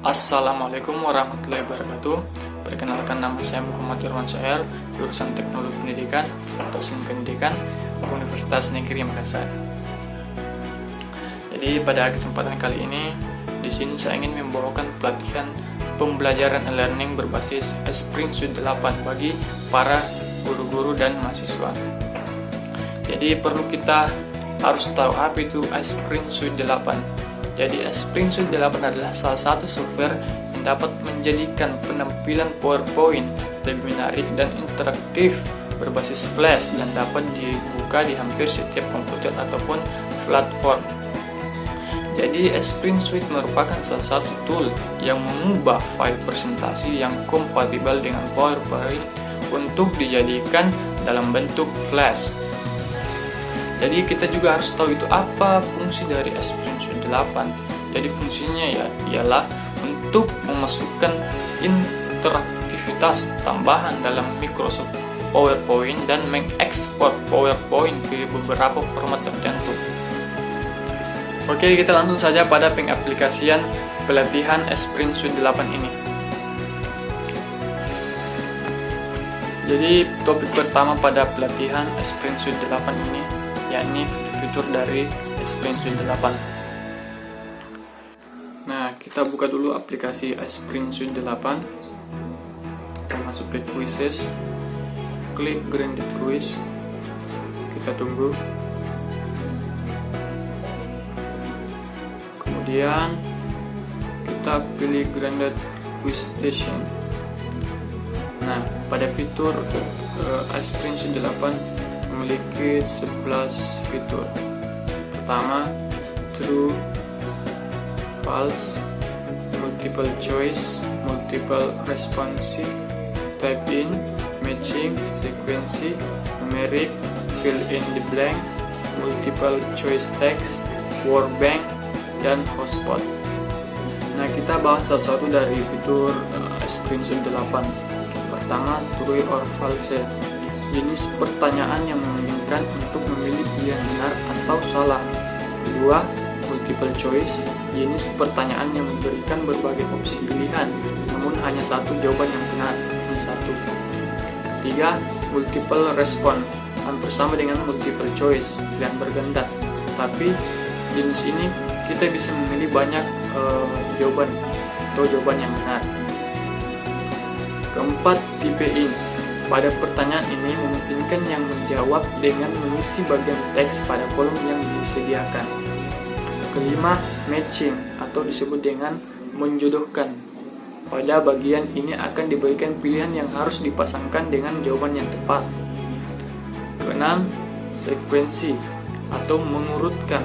Assalamualaikum warahmatullahi wabarakatuh. Perkenalkan, nama saya Muhammad Irwan Syair, jurusan Teknologi Pendidikan, Fakultas Pendidikan, Universitas Negeri Makassar. Jadi pada kesempatan kali ini, di sini saya ingin membawakan pelatihan pembelajaran e-learning berbasis Esprit Suite 8 bagi para guru-guru dan mahasiswa. Jadi perlu kita harus tahu apa itu Esprit Suite 8. Jadi Esprit Suite 8 adalah salah satu software yang dapat menjadikan penampilan PowerPoint lebih menarik dan interaktif berbasis Flash dan dapat dibuka di hampir setiap komputer ataupun platform. Jadi Esprit Suite merupakan salah satu tool yang mengubah file presentasi yang kompatibel dengan PowerPoint untuk dijadikan dalam bentuk Flash. Jadi kita juga harus tahu itu apa fungsi dari Esprit Suite 8. Jadi fungsinya ialah untuk memasukkan interaktivitas tambahan dalam Microsoft PowerPoint dan mengekspor PowerPoint ke beberapa format tertentu. Oke, kita langsung saja pada pengaplikasian pelatihan Esprit Suite 8 ini. Jadi topik pertama pada pelatihan Esprit Suite 8 ini yakni fitur dari Esprit Suite 8. Nah, kita buka dulu aplikasi Esprit Suite 8. Kita masuk ke quizzes, klik graded quiz, kita tunggu. Kemudian kita pilih graded quiz station. Nah, pada fitur Esprit Suite 8 memiliki 11 fitur. Pertama, true, false, multiple choice, multiple responsive, type in, matching, sequence, numeric, fill in the blank, multiple choice text, word bank, dan hotspot. Nah, kita bahas satu-satu dari fitur Esprit Suite 8. Pertama, true or false. Jenis pertanyaan yang memungkinkan untuk memilih pilihan benar atau salah. Kedua, multiple choice, jenis pertanyaan yang memberikan berbagai opsi pilihan, namun hanya satu jawaban yang benar, hanya satu. Ketiga, multiple response, hampir sama dengan multiple choice, pilihan berganda. Tapi jenis ini kita bisa memilih banyak jawaban atau jawaban yang benar. Keempat, type in. Pada pertanyaan ini memungkinkan yang menjawab dengan mengisi bagian teks pada kolom yang disediakan. Kelima, matching atau disebut dengan menjodohkan. Pada bagian ini akan diberikan pilihan yang harus dipasangkan dengan jawaban yang tepat. Keenam, sekuensi atau mengurutkan.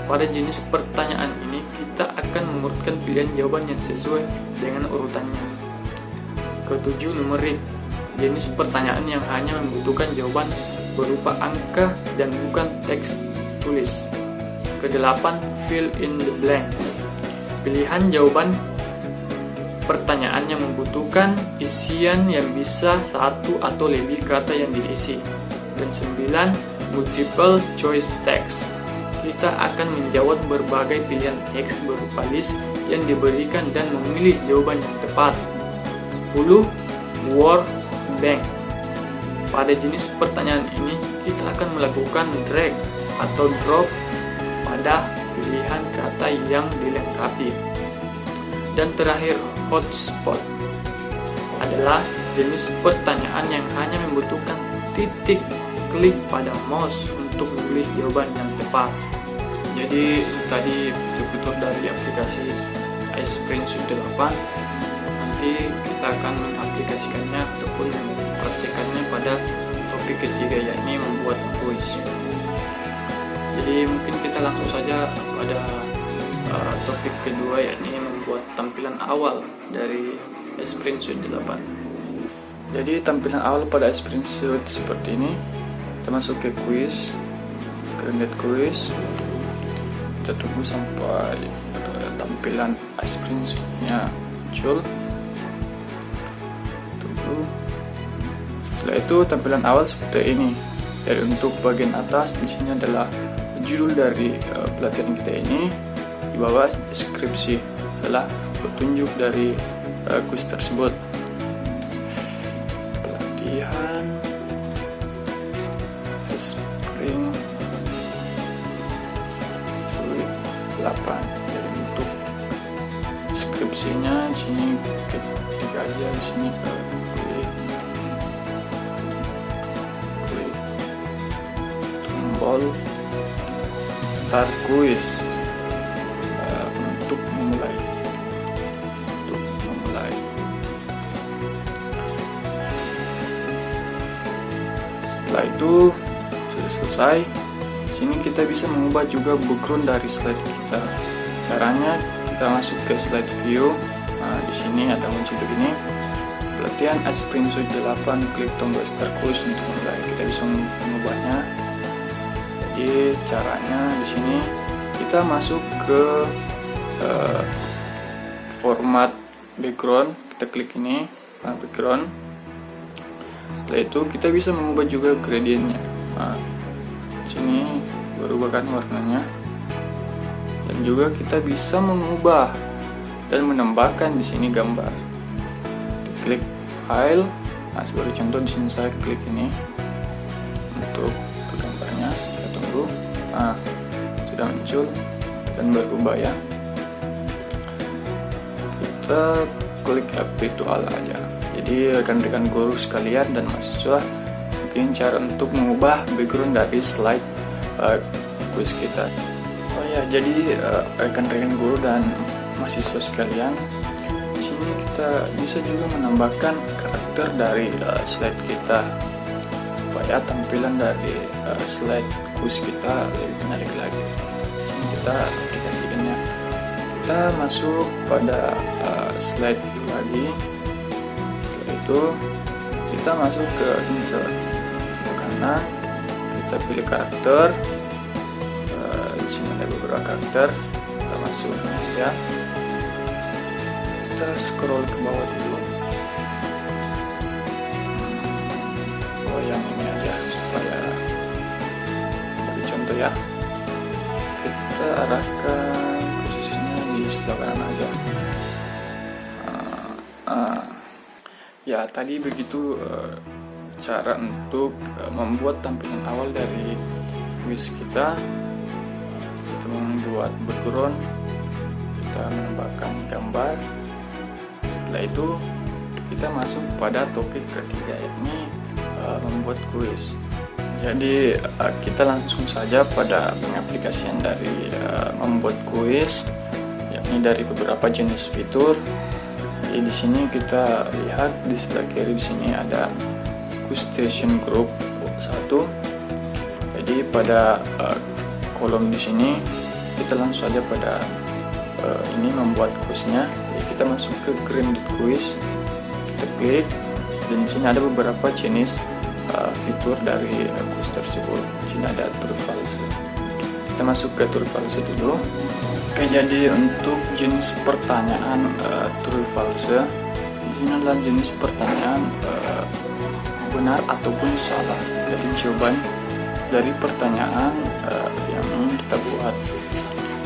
Pada jenis pertanyaan ini kita akan mengurutkan pilihan jawaban yang sesuai dengan urutannya. Ketujuh, numerik. Jenis pertanyaan yang hanya membutuhkan jawaban berupa angka dan bukan teks tulis. Kedelapan, fill in the blank. Pilihan jawaban pertanyaan yang membutuhkan isian yang bisa satu atau lebih kata yang diisi. Dan 9, multiple choice text. Kita akan menjawab berbagai pilihan teks berupa list yang diberikan dan memilih jawaban yang tepat. 10, word bank. Pada jenis pertanyaan ini kita akan melakukan drag atau drop pada pilihan kata yang dilengkapi. Dan terakhir, hotspot adalah jenis pertanyaan yang hanya membutuhkan titik klik pada mouse untuk memilih jawaban yang tepat. Jadi itu tadi fitur dari aplikasi Esprit Suite 8. Nanti kita akan mengaplikasikannya ataupun mempraktikkannya pada topik ketiga, yakni membuat kuis. Jadi mungkin kita langsung saja pada topik kedua, yakni membuat tampilan awal dari Esprit Suite 8. Jadi tampilan awal pada Esprit Suite seperti ini. Kita masuk ke kuis, graded kuis. Kita tunggu sampai tampilan Esprit Suite-nya muncul. Setelah itu tampilan awal seperti ini. Dari untuk bagian atas di sini adalah judul dari pelatihan kita ini. Di bawah deskripsi adalah petunjuk dari kuis tersebut. Pelatihan spring fluid 8. Jadi untuk deskripsinya di sini ketik aja di sini klik tombol start quiz untuk memulai. Setelah itu sudah selesai. Sini kita bisa mengubah juga background dari slide kita. Caranya kita masuk ke slide view. Nah, di sini ada muncul begini. Pelatihan screenshot 8, klik tombol start quiz untuk mulai. Kita bisa mengubahnya. Jadi caranya di sini kita masuk ke format background. Kita klik ini background. Setelah itu kita bisa mengubah juga gradientnya. Nah, sini berubahkan warnanya, dan juga kita bisa mengubah dan menambahkan di sini gambar. Kita klik file. Nah, sebagai contoh di sini saya klik ini untuk gambarnya. Kita tunggu. Nah, sudah muncul dan berubah ya. Kita klik virtual aja. Jadi rekan-rekan guru sekalian dan mahasiswa, mungkin cara untuk mengubah background dari slide kuis kita. Oh ya, jadi rekan-rekan guru dan mahasiswa sekalian, di sini kita bisa juga menambahkan karakter dari slide kita supaya tampilan dari slide kuis kita lebih menarik lagi. Di sini kita aplikasikannya. Kita masuk pada slide lagi. Itu kita masuk ke insert ke kanan, kita pilih karakter. Di sini ada beberapa karakter, kita masuk ya. Kita scroll ke bawah dulu. Oh, yang ini aja supaya bagi contoh ya. Kita arahkan posisinya di sebelah kanan aja. Ya, tadi begitu cara untuk membuat tampilan awal dari kuis kita. Kita membuat background, kita menambahkan gambar. Setelah itu kita masuk pada topik ketiga, yakni membuat kuis. Jadi kita langsung saja pada pengaplikasian dari membuat kuis, yakni dari beberapa jenis fitur. Jadi di sini kita lihat di sebelah kiri di sini ada quiz station group 1. Jadi pada kolom di sini kita langsung saja pada ini membuat kuisnya. Jadi kita masuk ke create quiz, kita klik, dan di sini ada beberapa jenis fitur dari kuis tersebut. Di sini ada true false. Kita masuk ke true false dulu. Oke, jadi untuk jenis pertanyaan true false, di sini adalah jenis pertanyaan benar ataupun salah. Jadi jawaban dari pertanyaan yang ingin kita buat.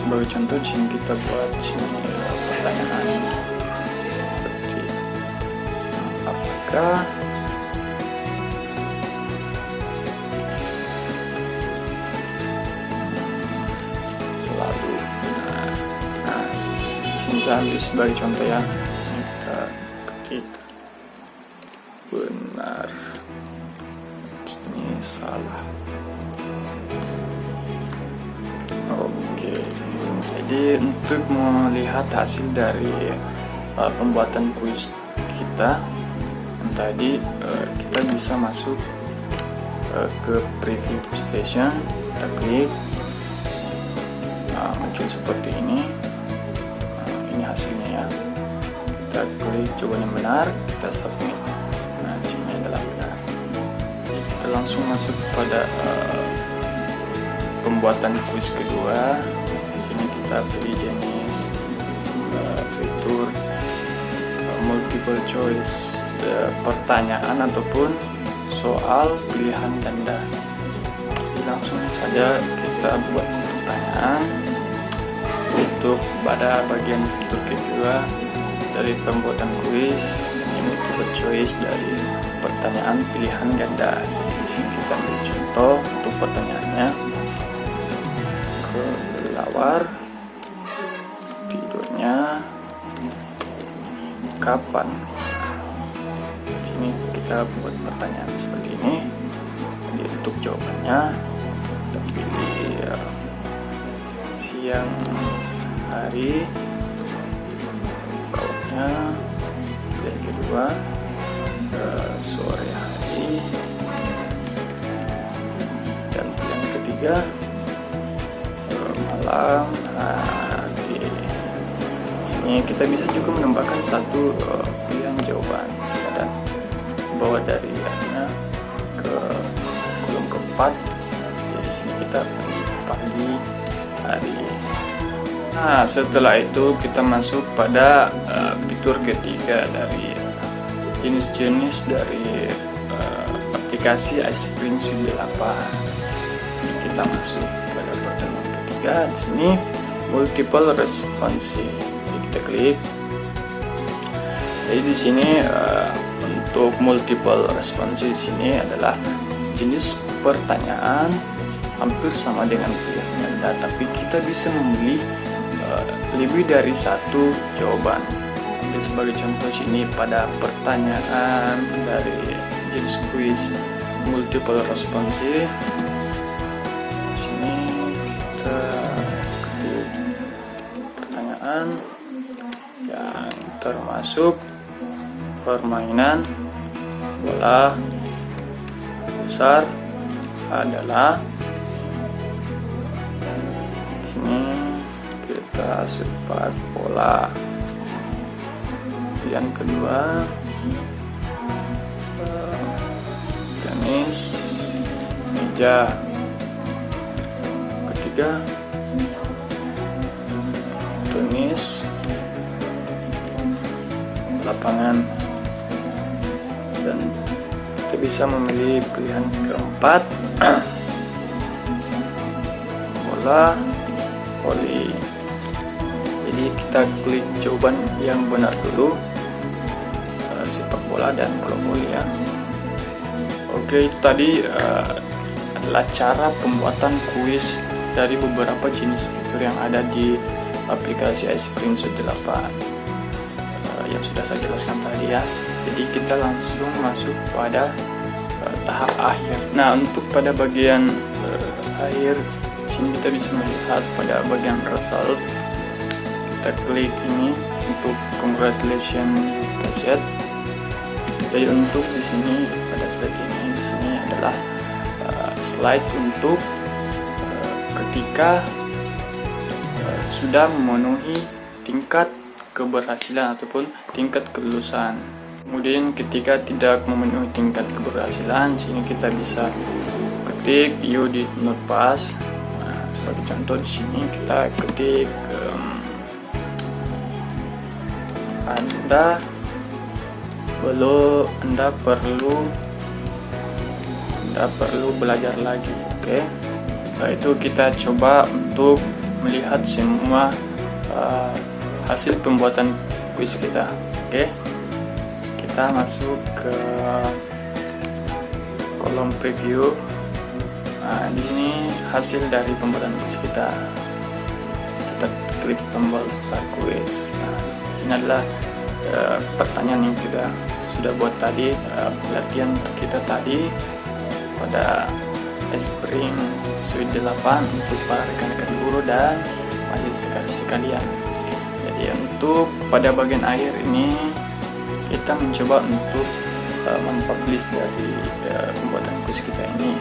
Sebagai contoh di sini kita buat pertanyaan seperti apakah selalu benar. Nah, misalnya sebagai contoh ya, kita ketik benar, ini salah. Oke, jadi untuk melihat hasil dari pembuatan kuis kita yang tadi, kita bisa masuk ke preview station, kita klik, muncul seperti ini. Ini hasilnya ya. Kita klik jawaban yang benar, kita submit. Nah, ini adalah benar. Kita langsung masuk pada pembuatan kuis kedua. Di sini kita pilih jenis fitur multiple choice, pertanyaan ataupun soal pilihan ganda. Jadi langsung saja kita buat pertanyaan. untuk pada bagian fitur kedua dari pembuatan kuis, ini multiple choice dari pertanyaan pilihan ganda. Di sini kita ambil contoh untuk pertanyaannya. Kelelawar tidurnya kapan? Di sini kita buat pertanyaan seperti ini. Jadi untuk jawabannya kita pilih siang hari, bawahnya yang kedua sore hari, dan yang ketiga malam hari. Ini kita bisa juga menambahkan satu pilihan jawaban dan bawa dari ke kolom keempat. Di sini kita pilih pagi hari. Nah, setelah itu kita masuk pada fitur ketiga dari jenis-jenis dari aplikasi iSpring Studio 8. Ini kita masuk pada pertemuan ketiga. Di sini multiple responsive. Jadi kita klik. Jadi di sini untuk multiple responsive di sini adalah jenis pertanyaan hampir sama dengan pilihan ganda, tapi kita bisa memilih lebih dari satu jawaban. Jadi sebagai contoh sini pada pertanyaan dari jenis kuis multiple responsive, sini kita ketik pertanyaan yang termasuk permainan bola besar adalah. Sini kita sepak bola. Yang kedua tenis meja. Ketiga tenis lapangan. Dan kita bisa memilih pilihan keempat bola voli. Jadi kita klik jawaban yang benar dulu, sepak bola dan bola voli ya. Oke, itu tadi adalah cara pembuatan kuis dari beberapa jenis fitur yang ada di aplikasi iSpring Studio 8 yang sudah saya jelaskan tadi ya. Jadi kita langsung masuk pada tahap akhir. Nah, untuk pada bagian akhir sini kita bisa melihat pada bagian result. Kita klik ini untuk congratulations set. Jadi untuk di sini pada slide ini, di sini adalah slide untuk ketika sudah memenuhi tingkat keberhasilan ataupun tingkat kelulusan. Kemudian ketika tidak memenuhi tingkat keberhasilan, sini kita bisa ketik you did not pass. Nah, sebagai contoh di sini kita ketik Anda perlu belajar lagi. Oke. Setelah itu kita coba untuk melihat semua hasil pembuatan kuis kita. Oke. Kita masuk ke kolom preview. Nah, di sini hasil dari pembuatan kuis kita. Kita klik tombol start quiz. Nah, ini adalah pertanyaan yang kita sudah buat tadi, pelatihan kita tadi pada iSpring Studio 8 untuk para rekan-rekan guru dan mahasiswa sekalian. Jadi untuk pada bagian akhir ini kita mencoba untuk mempublish dari pembuatan kuis kita ini.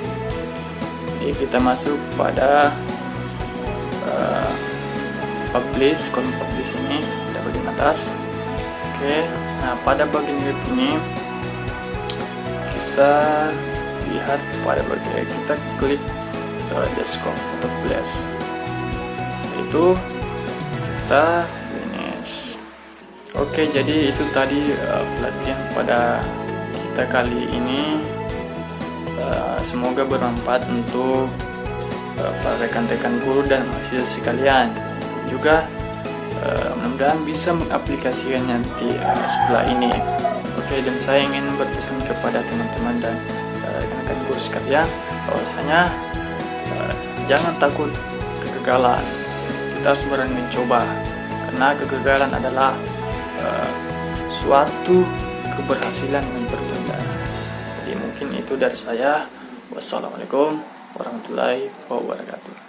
Jadi kita masuk pada publish, kolom publish ini pada bagian atas. Oke, nah pada bagian ini kita lihat pada bagian kita klik desktop atau flash. Itu kita finish. Oke, jadi itu tadi pelatihan pada kita kali ini. Semoga bermanfaat untuk para rekan-rekan guru dan mahasiswa sekalian. juga mudah-mudahan bisa mengaplikasikannya nanti setelah ini. Oke, dan saya ingin berpesan kepada teman-teman dan rekan-rekan guru sekalian bahwasanya jangan takut kegagalan. Kita harus berani mencoba, karena kegagalan adalah suatu keberhasilan yang bertunda. Jadi mungkin itu dari saya. Wassalamualaikum warahmatullahi wabarakatuh.